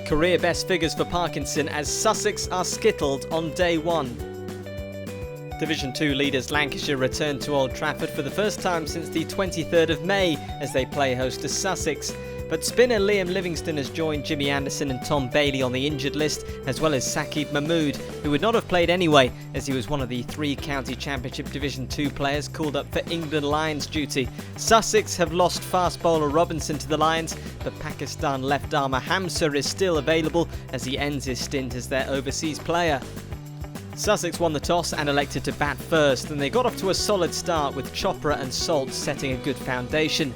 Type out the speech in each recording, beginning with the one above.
Career best figures for Parkinson as Sussex are skittled on day one. Division 2 leaders Lancashire return to Old Trafford for the first time since the 23rd of May as they play host to Sussex. But spinner Liam Livingstone has joined Jimmy Anderson and Tom Bailey on the injured list, as well as Saqib Mahmood, who would not have played anyway as he was one of the 3 County Championship Division 2 players called up for England Lions duty. Sussex have lost fast bowler Robinson to the Lions, but Pakistan left-armer Hamza is still available as he ends his stint as their overseas player. Sussex won the toss and elected to bat first, and they got off to a solid start with Chopra and Salt setting a good foundation.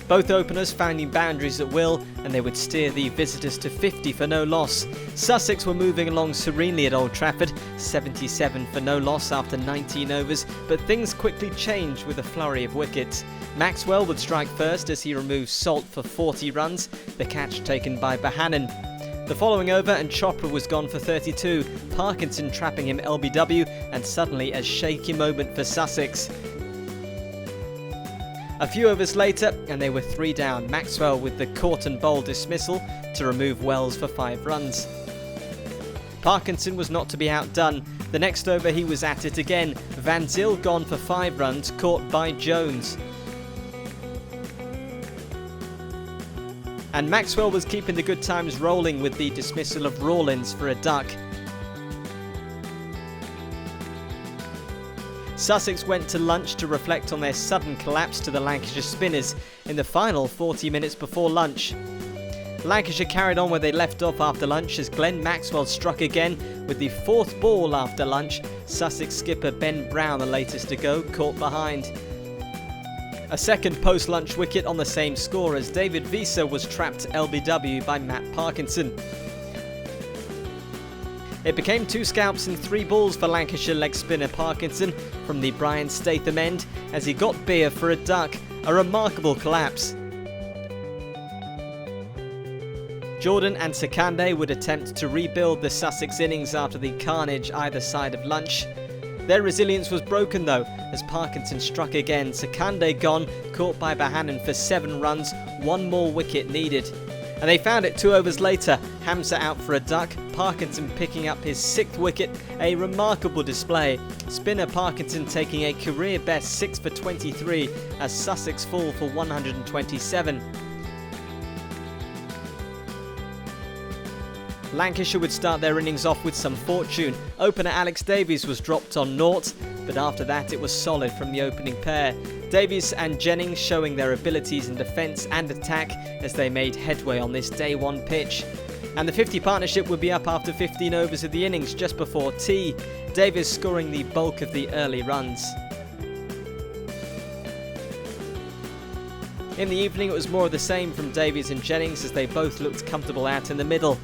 Both openers finding boundaries at will, and they would steer the visitors to 50 for no loss. Sussex were moving along serenely at Old Trafford, 77 for no loss after 19 overs, but things quickly changed with a flurry of wickets. Maxwell would strike first as he removed Salt for 40 runs, the catch taken by Bohannon. The following over and Chopra was gone for 32, Parkinson trapping him LBW, and suddenly a shaky moment for Sussex. A few overs later and they were 3 down, Maxwell with the caught and bowled dismissal to remove Wells for 5 runs. Parkinson was not to be outdone. The next over he was at it again, Van Zyl gone for 5 runs, caught by Jones. And Maxwell was keeping the good times rolling with the dismissal of Rawlins for a duck. Sussex went to lunch to reflect on their sudden collapse to the Lancashire spinners in the final 40 minutes before lunch. Lancashire carried on where they left off after lunch as Glenn Maxwell struck again with the 4th ball after lunch. Sussex skipper Ben Brown, the latest to go, caught behind. A second post-lunch wicket on the same score as David Visa was trapped LBW by Matt Parkinson. It became 2 scalps and 3 balls for Lancashire leg spinner Parkinson from the Brian Statham end as he got beer for a duck, a remarkable collapse. Jordan and Sekande would attempt to rebuild the Sussex innings after the carnage either side of lunch. Their resilience was broken though, as Parkinson struck again, Sekande gone, caught by Bohannon for 7 runs, 1 more wicket needed. And they found it 2 overs later, Hamza out for a duck, Parkinson picking up his 6th wicket, a remarkable display. Spinner Parkinson taking a career best 6 for 23 as Sussex fall for 127. Lancashire would start their innings off with some fortune. Opener Alex Davies was dropped on naught, but after that it was solid from the opening pair. Davies and Jennings showing their abilities in defence and attack as they made headway on this day one pitch. And the 50 partnership would be up after 15 overs of the innings just before tea, Davies scoring the bulk of the early runs. In the evening it was more of the same from Davies and Jennings as they both looked comfortable out in the middle.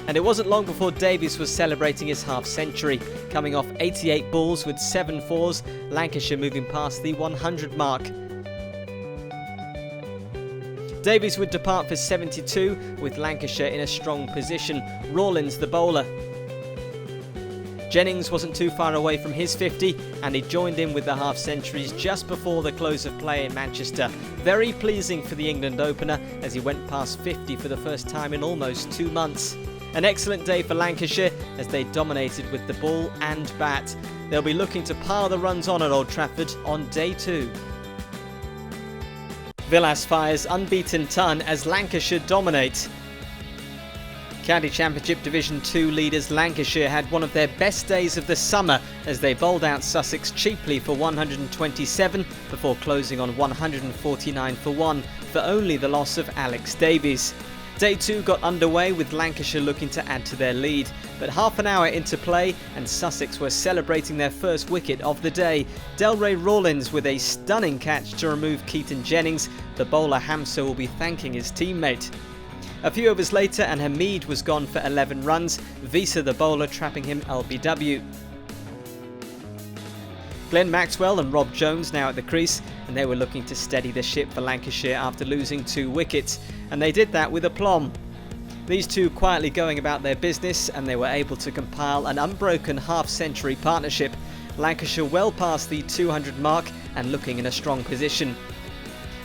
And it wasn't long before Davies was celebrating his half-century, coming off 88 balls with 7 fours, Lancashire moving past the 100 mark. Davies would depart for 72, with Lancashire in a strong position, Rawlins the bowler. Jennings wasn't too far away from his 50, and he joined in with the half-centuries just before the close of play in Manchester. Very pleasing for the England opener as he went past 50 for the first time in almost 2 months. An excellent day for Lancashire as they dominated with the ball and bat. They'll be looking to pile the runs on at Old Trafford on day 2. Villas fires unbeaten ton as Lancashire dominate. County Championship Division 2 leaders Lancashire had one of their best days of the summer as they bowled out Sussex cheaply for 127 before closing on 149 for 1 for only the loss of Alex Davies. Day 2 got underway with Lancashire looking to add to their lead, but half an hour into play and Sussex were celebrating their first wicket of the day. Delray Rawlins with a stunning catch to remove Keaton Jennings. The bowler Hamza will be thanking his teammate. A few overs later and Hamid was gone for 11 runs, Visa the bowler trapping him LBW. Glenn Maxwell and Rob Jones now at the crease, and they were looking to steady the ship for Lancashire after losing 2 wickets, and they did that with aplomb. These two quietly going about their business, and they were able to compile an unbroken half-century partnership. Lancashire well past the 200 mark and looking in a strong position.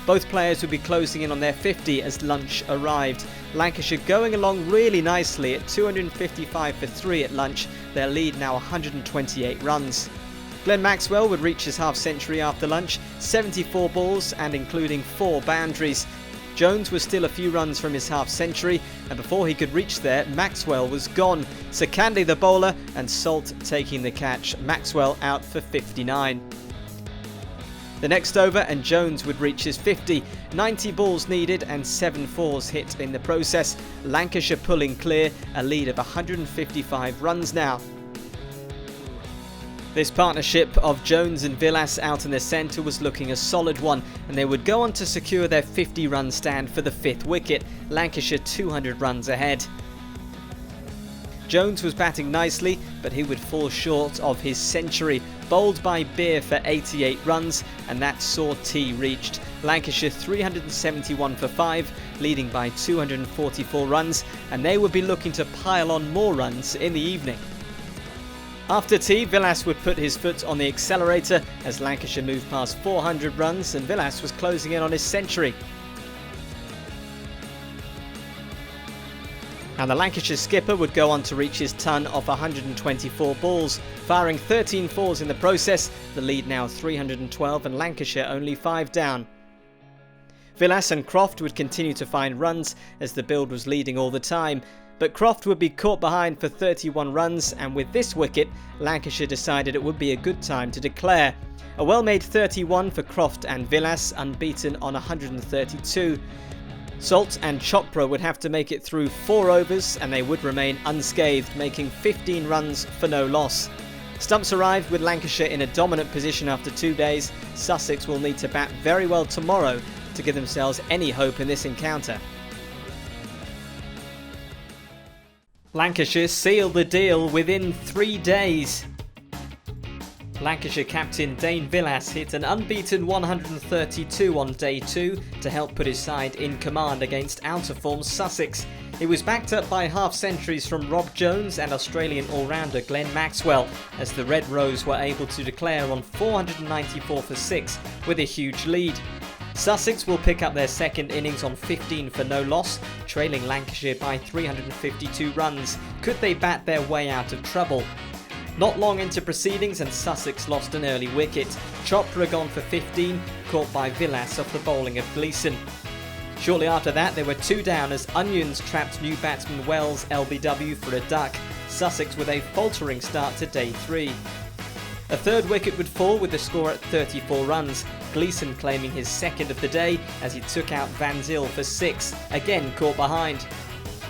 Both players would be closing in on their 50 as lunch arrived. Lancashire going along really nicely at 255 for 3 at lunch, their lead now 128 runs. Glenn Maxwell would reach his half-century after lunch, 74 balls and including 4 boundaries. Jones was still a few runs from his half-century, and before he could reach there, Maxwell was gone. Sakandi the bowler and Salt taking the catch. Maxwell out for 59. The next over and Jones would reach his 50. 90 balls needed and 7 fours hit in the process. Lancashire pulling clear, a lead of 155 runs now. This partnership of Jones and Villas out in the centre was looking a solid one, and they would go on to secure their 50-run stand for the 5th wicket, Lancashire 200 runs ahead. Jones was batting nicely, but he would fall short of his century, bowled by Beer for 88 runs, and that saw tea reached. Lancashire 371 for 5, leading by 244 runs, and they would be looking to pile on more runs in the evening. After tea, Villas would put his foot on the accelerator as Lancashire moved past 400 runs and Villas was closing in on his century. And the Lancashire skipper would go on to reach his ton of 124 balls, firing 13 fours in the process, the lead now 312 and Lancashire only 5 down. Villas and Croft would continue to find runs as the build was leading all the time, but Croft would be caught behind for 31 runs, and with this wicket, Lancashire decided it would be a good time to declare. A well-made 31 for Croft and Villas, unbeaten on 132. Salt and Chopra would have to make it through 4 overs and they would remain unscathed, making 15 runs for no loss. Stumps arrived with Lancashire in a dominant position after 2 days. Sussex will need to bat very well tomorrow to give themselves any hope in this encounter. Lancashire sealed the deal within 3 days. Lancashire captain Dane Villas hit an unbeaten 132 on day 2 to help put his side in command against out-of-form Sussex. He was backed up by half-centuries from Rob Jones and Australian all-rounder Glenn Maxwell as the Red Rose were able to declare on 494 for 6 with a huge lead. Sussex will pick up their second innings on 15 for no loss, trailing Lancashire by 352 runs. Could they bat their way out of trouble? Not long into proceedings and Sussex lost an early wicket. Chopra gone for 15, caught by Villas off the bowling of Gleeson. Shortly after that they were 2 down as Onions trapped new batsman Wells LBW for a duck. Sussex with a faltering start to day 3. A third wicket would fall with the score at 34 runs, Gleeson claiming his second of the day as he took out Van Zyl for 6, again caught behind.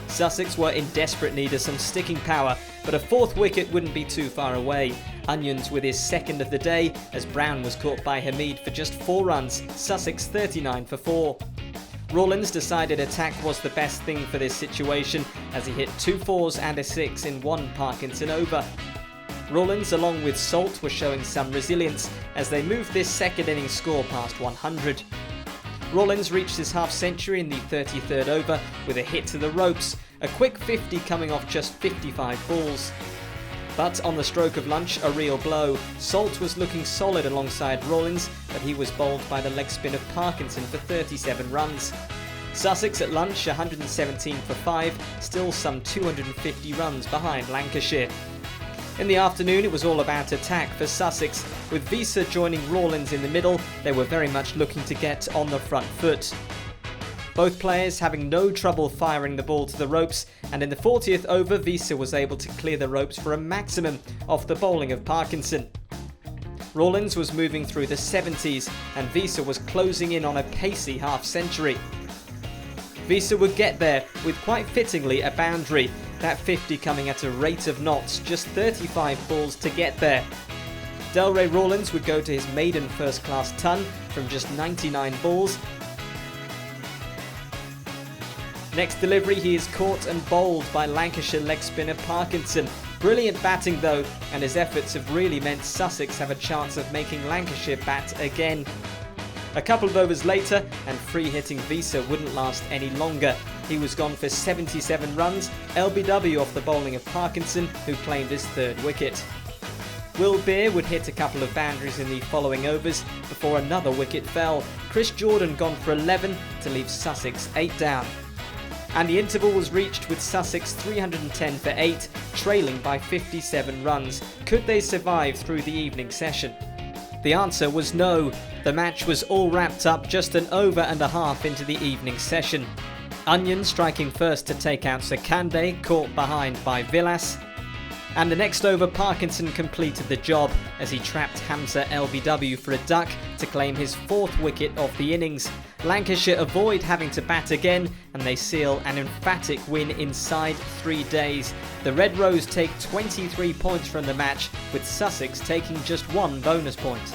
Sussex were in desperate need of some sticking power, but a 4th wicket wouldn't be too far away. Onions with his second of the day as Brown was caught by Hamid for just 4 runs, Sussex 39 for 4. Rawlins decided attack was the best thing for this situation as he hit 2 fours and a 6 in 1 Parkinson over. Rawlins along with Salt were showing some resilience as they moved this second innings score past 100. Rawlins reached his half-century in the 33rd over with a hit to the ropes, a quick 50 coming off just 55 balls. But on the stroke of lunch, a real blow. Salt was looking solid alongside Rawlins, but he was bowled by the leg spin of Parkinson for 37 runs. Sussex at lunch 117 for 5, still some 250 runs behind Lancashire. In the afternoon it was all about attack for Sussex, with Visa joining Rawlins in the middle. They were very much looking to get on the front foot. Both players having no trouble firing the ball to the ropes, and in the 40th over Visa was able to clear the ropes for a maximum off the bowling of Parkinson. Rawlins was moving through the 70s and Visa was closing in on a pacey half-century. Visa would get there with quite fittingly a boundary, that 50 coming at a rate of knots, just 35 balls to get there. Delray Rawlins would go to his maiden first-class ton from just 99 balls. Next delivery he is caught and bowled by Lancashire leg spinner Parkinson. Brilliant batting though, and his efforts have really meant Sussex have a chance of making Lancashire bat again. A couple of overs later and free-hitting Visa wouldn't last any longer. He was gone for 77 runs, LBW off the bowling of Parkinson, who claimed his 3rd wicket. Will Beer would hit a couple of boundaries in the following overs before another wicket fell. Chris Jordan gone for 11 to leave Sussex 8 down. And the interval was reached with Sussex 310 for 8, trailing by 57 runs. Could they survive through the evening session? The answer was no. The match was all wrapped up just an over and a half into the evening session. Onion striking first to take out Sakande, caught behind by Villas. And the next over, Parkinson completed the job as he trapped Hamza LBW for a duck to claim his 4th wicket of the innings. Lancashire avoid having to bat again, and they seal an emphatic win inside 3 days. The Red Rose take 23 points from the match, with Sussex taking just 1 bonus point.